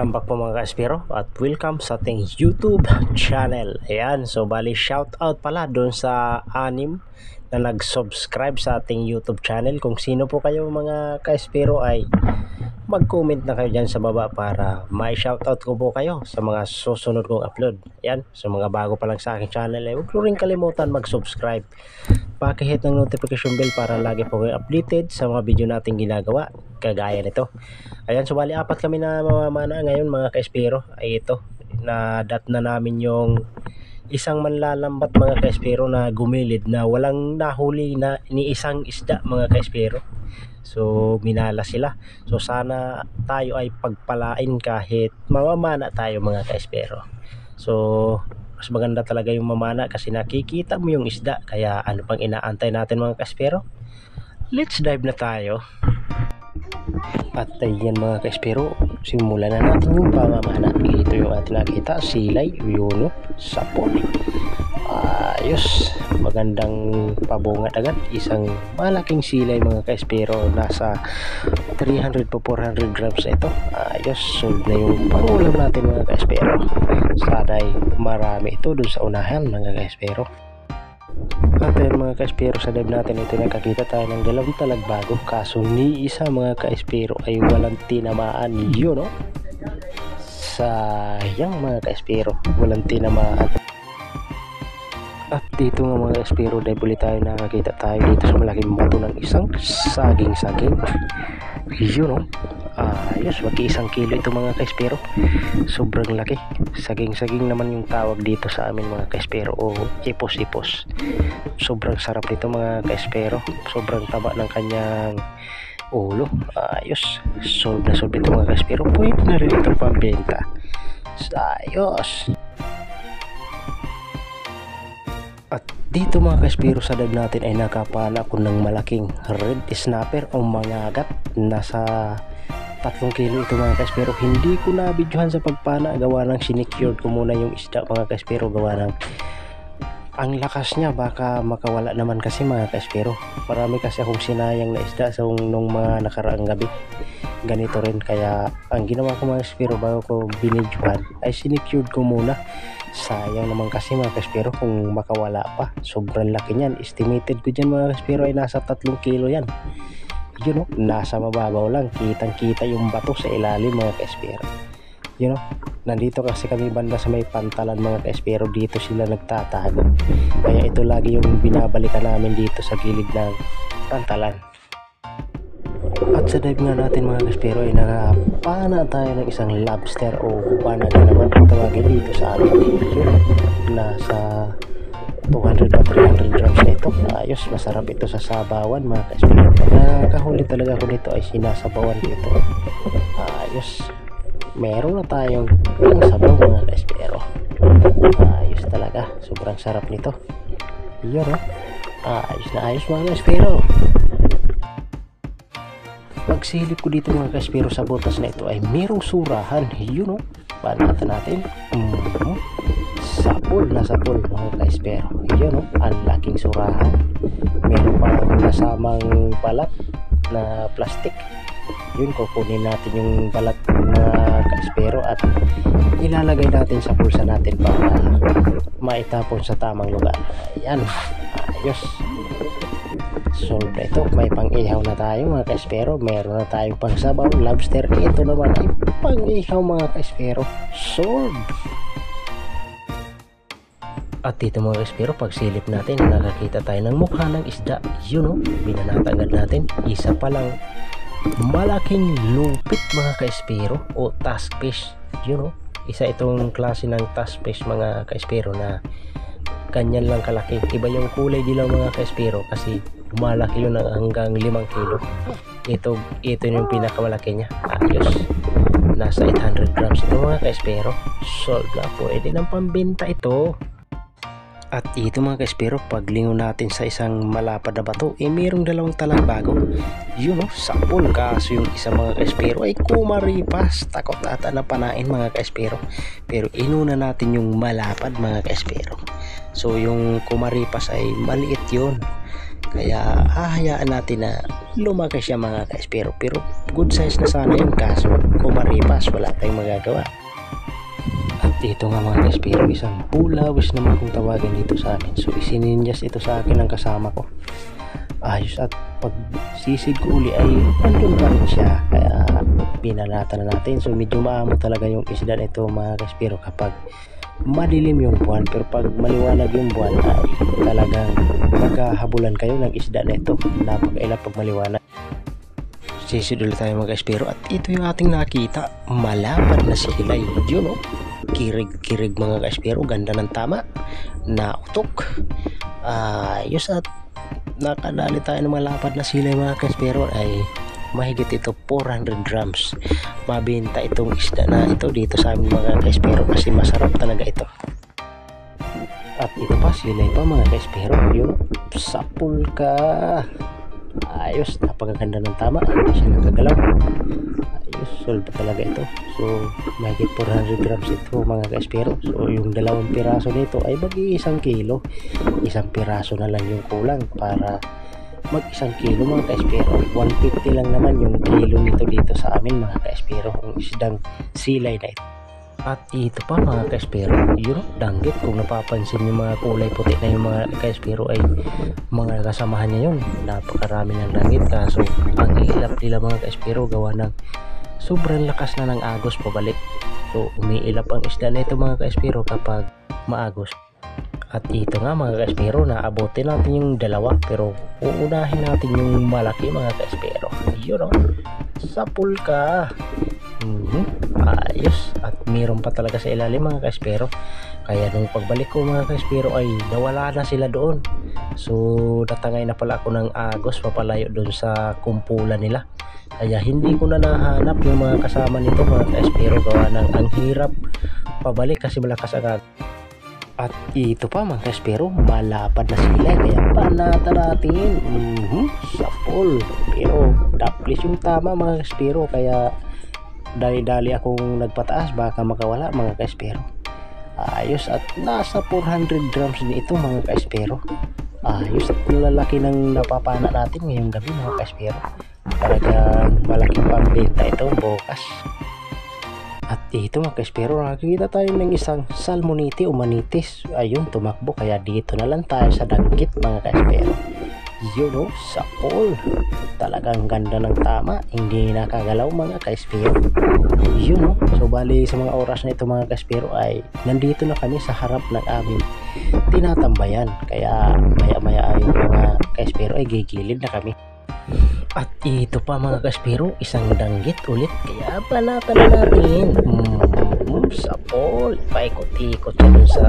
Welcome back po mga ka-Espero at welcome sa ating YouTube channel. Ayan, so bali shout out pala doon sa 6 na nag-subscribe sa ating YouTube channel. Kung sino po kayo mga ka-Espero ay mag-comment na kayo dyan sa baba para may shout out ko po kayo sa mga susunod kong upload. Ayan, so mga bago pa lang sa aking channel ay huwag rin kalimutan mag-subscribe. Pakihit ng notification bell para lagi po kayo updated sa mga video nating ginagawa kagaya nito. Ayan, so bali 4 kami na mamamana ngayon mga ka-Espero. Ay ito, na-dat na namin yung isang manlalambat mga ka-Espero na gumilid na walang nahuli na ni isang isda mga ka-Espero. So minala sila. So sana tayo ay pagpalain kahit mamamana tayo mga ka-Espero. So mas maganda talaga yung mamana kasi nakikita mo yung isda. Kaya ano pang inaantay natin mga ka-Espero? Let's dive na tayo. At ayan mga ka-Espero, simulan na natin yung pamamana. Ito yung ating nakita, silay, yuno, sapon. Ayos, magandang pabungat agad. Isang malaking silay mga ka-Espero, nasa 300 to 400 grams ito. Ayos, solve na yung pangulam natin mga ka-Espero. Sana'y marami ito dun sa unahan mga ka-Espero. At ayun mga ka-Espero, sa dive natin ito nakakita tayo ng 2 talagbago, kaso ni isa mga ka-Espero ay walang tinamaan. Yun, no? Sayang mga ka-Espero, walang tinamaan. At dito nga mga ka-Espero, dive ulit tayo, nakakita tayo dito sa malaking bato ng isang saging-saging. Yun, no? Ayos, mag-1 kilo ito mga ka-Espero. Sobrang laki. Saging-saging naman yung tawag dito sa amin mga ka-Espero, o ipos-ipos. Sobrang sarap nito mga ka-Espero. Sobrang taba ng kanyang ulo. Ayos, solve na solve ito mga ka-Espero. Pwede na rin itong pambenta. Ayos. At dito mga ka-Espero, sa dive natin ay nakapana ko ng malaking red snapper o mangagat. Nasa 3 kilo ito mga ka-Espero. Hindi ko na videohan sa pagpana, gawa ng sinecured ko muna yung isda mga ka-Espero, gawa ng ang lakas niya, baka makawala naman kasi mga ka-Espero. Marami kasi akong sinayang na isda sa nung mga nakaraang gabi. Ganito rin, kaya ang ginawa ko mga ka-Espero bago ko binidyohan ay sinecured ko muna. Sayang naman kasi mga ka-Espero kung makawala pa. Sobrang laki niyan. Estimated ko dyan mga ka-Espero ay nasa 3 kilo yan. Yun, no? Nasa mababaw lang, kitang kita yung bato sa ilalim mga ka-Espero. Yun, no? Nandito kasi kami banda sa may pantalan mga ka-Espero. Dito sila nagtatago, kaya ito lagi yung binabalikan namin dito sa gilid ng pantalan. At sa dive nga natin mga ka-Espero ay nakapana tayo ng isang lobster o banaga naman tawagin dito sa amin. Yun, nasa 200 o 300 grams na ito. Ayos, masarap ito sa sabawan mga ka-Espero. Pag nakahuli talaga ako nito ay sinasabawan ko ito. Ayos, meron na tayong sabaw mga ka-Espero. Ayos talaga, sobrang sarap nito. Yun, no? Ayos na ayos mga ka-Espero. Pagsilip ko dito mga ka-Espero sa butas na ito ay merong surahan. Yun, no? Panatan natin. Sapol na sapol mga ka-Espero. Yun, no? Ang laking surahan. Meron pa kasamang balat na plastic. Yun, kukunin natin yung balat na ka-Espero at ilalagay natin sa pulsa natin para maitapon sa tamang lugar. Ayan, ayos. Solve na ito. May pang-ihaw na tayo mga ka-Espero. Meron na tayong pang sabaw lobster. Ito naman ay pang-ihaw mga ka-Espero. Solve. At dito mga ka-Espero, pagsilip natin nakakita tayo ng mukha ng isda. Yun, no? Binanata agad natin. Isa palang malaking lupit mga ka-Espero o tusk fish. Yun, no? Isa itong klase ng tusk fish mga ka-Espero na ganyan lang kalaki. Iba yung kulay dilaw mga ka-Espero kasi lumalaki yun hanggang 5 kilo. Ito yung pinakamalaki niya. Ayos, nasa 800 grams ito mga ka-Espero. Solve na, pwede ng pambenta ito. At ito mga ka-Espero, paglingon natin sa isang malapad na bato, mayroong 2 talagbago. Yun, no? Sapol, kaso yung isa mga ka-Espero ay kumaripas. Takot ata na panain mga ka-Espero. Pero inuna natin yung malapad mga ka-Espero. So yung kumaripas ay maliit yun. Kaya hahayaan natin na lumaki siya mga ka-Espero, pero good size na sana yun, kaso umaripas, wala tayong magagawa. At ito nga mga ka-espero, isang bulawis naman kung tawagin dito sa amin. So isininjas ito sa akin ng kasama ko. Ayos, at pag sisid ko uli ay andun pa rin siya, kaya pinalata na natin. So medyo maamo talaga yung isda nito mga ka-espero kapag madilim yung buwan, pero pag maliwanag yung buwan ay talagang maghahabulan kayo ng isda nito. Napakailap pag maliwanag. Sisid ulit tayo mga ka-espero, at ito yung ating nakita, malapad na silay. Yun o, kirig-kirig mga ka-espero, ganda ng tama, nautok. Ayos, at nakadali tayo ng malapad na silay mga ka-espero ay mahigit ito 400 grams. Mabenta itong isda na ito dito sa amin mga ka-espero kasi masarap talaga ito. At ito pa, silay pa mga ka-espero, yun, sapul ka. Ayos, napakaganda ng tama, hindi siya nagagalaw. Ayos, solve talaga ito. So mahigit 400 grams ito mga ka-espero. So yung dalawang piraso nito ay mag-1 kilo. Isang piraso na lang yung kulang para mag-1 kilo mga ka-espero. 150 lang naman yung kilo nito dito sa amin mga ka-espero, ang isdang silay na ito. At ito pa mga ka-espero, yun, danggit. Kung napapansin yung mga kulay puti na yung mga ka-espero ay mga kasamahan niya yun. Napakarami ng danggit, kaso ang ilap nila mga ka-espero gawa ng sobrang lakas na ng agos pabalik. So umiilap ang isda na ito mga ka-espero kapag maagos. At ito nga mga ka-espero, naabotin natin yung dalawa, pero uunahin natin yung malaki mga ka-espero. Yun o, sapul ka. Ayos, at meron pa talaga sa ilalim mga ka-espero. Kaya nung pagbalik ko mga ka-espero ay nawala na sila doon. So natangay na pala ako ng agos papalayo doon sa kumpulan nila. Kaya hindi ko na nahanap yung mga kasama nito mga ka-espero, gawa ng ang hirap pabalik kasi malakas ang agos. At ito pa mga ka-espero, malapad na sila, kaya panata natin. Sapol, pero taplis yung tama mga ka-espero, kaya dali-dali akong nagpataas baka makawala mga ka-espero. Ayos, at nasa 400 grams din ito mga ka-espero. Ayos, at lalaki ng napapana natin ngayong gabi mga ka-espero. Talagang malaking pambenta ito bukas. At ito mga ka-espero, nakikita tayo ng isang salmonite o manitis. Ayun, tumakbo, kaya dito na lang tayo sa danggit mga ka-espero. Yun o, sapol, talagang ganda ng tama, hindi nakagalaw mga ka-espero. Yun o, so bali sa mga oras na ito mga ka-espero ay nandito na kami sa harap ng aming tinatambayan, kaya maya maya ay mga ka-espero ay gigilid na kami. At ito pa mga ka-espero, isang danggit ulit, kaya panatan na natin. Sapol, paikot-ikot siya dun sa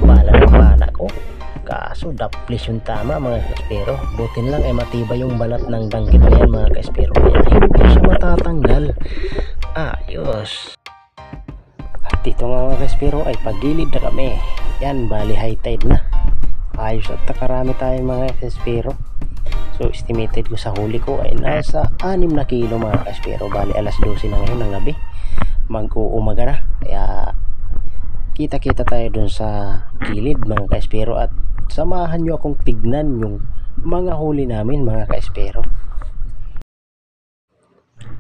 bala ng pana ko, kaso daplis yung tama mga ka-espero. Butin lang ay matibay yung balat ng danggit na yan mga ka-espero, kaya hindi siya matatanggal. Ayos. At ito nga mga ka-espero ay pagilid na kami. Yan, bali high tide na. Ayos, at nakarami tayong mga ka-espero. So estimated ko sa huli ko ay nasa 6 na kilo mga ka-espero. Bali alas 12 na ngayon ng gabi, mag-uumaga na, kaya kita-kita tayo dun sa gilid mga ka-espero, at samahan nyo akong tignan yung mga huli namin mga ka-espero.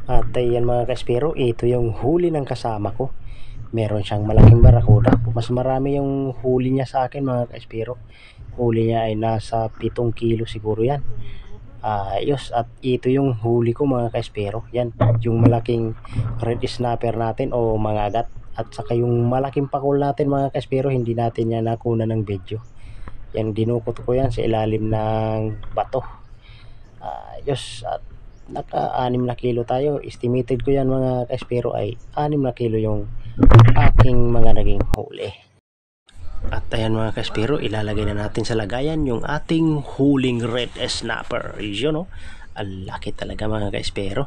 At ayan mga ka-espero, ito yung huli ng kasama ko. Meron siyang malaking barakuda, mas marami yung huli niya sa akin mga ka-espero. Huli niya ay nasa 7 kilo siguro yan. Ayos, at ito yung huli ko mga ka-espero. Yan, yung malaking red snapper natin o mangagat, at saka yung malaking pakul natin mga ka-espero, hindi natin yan nakuna ng video. Yan, dinukot ko yan sa ilalim ng bato. Ayos, at naka 6 na kilo tayo. Estimated ko yan mga ka-espero ay 6 na kilo yung aking mga naging huli. At ayan mga ka-espero, ilalagay na natin sa lagayan yung ating huling red snapper. Yun o, ang laki talaga mga ka-espero.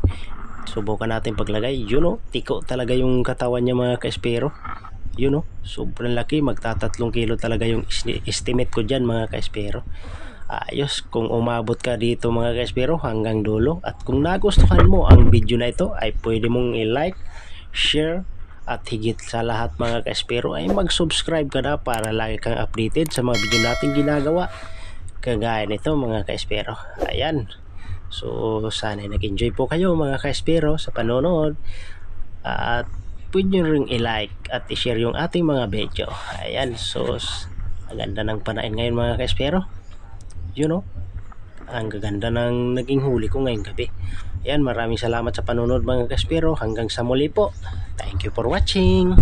Subukan natin paglagay. Yun o, tiko talaga yung katawan niya mga ka-espero. Yun o, sobrang laki, magta3 kilo talaga yung estimate ko dyan mga ka-espero. Ayos, kung umabot ka dito mga ka-espero hanggang dulo, at kung nagustuhan mo ang video na ito ay pwede mong i-like, share, at higit sa lahat mga ka-espero ay mag-subscribe ka na para lagi kang updated sa mga video natin ginagawa kagaya nito mga ka-espero. Ayan, so sana nag-enjoy po kayo mga ka-espero sa panonood, At pwede nyo ring i-like at i-share yung ating mga video. Ayan, so ang ganda ng panain ngayon mga ka-espero. You know, ang gaganda ng naging huli ko ngayong gabi. Ayan, maraming salamat sa panonood mga ka-espero. Hanggang sa muli po. Thank you for watching.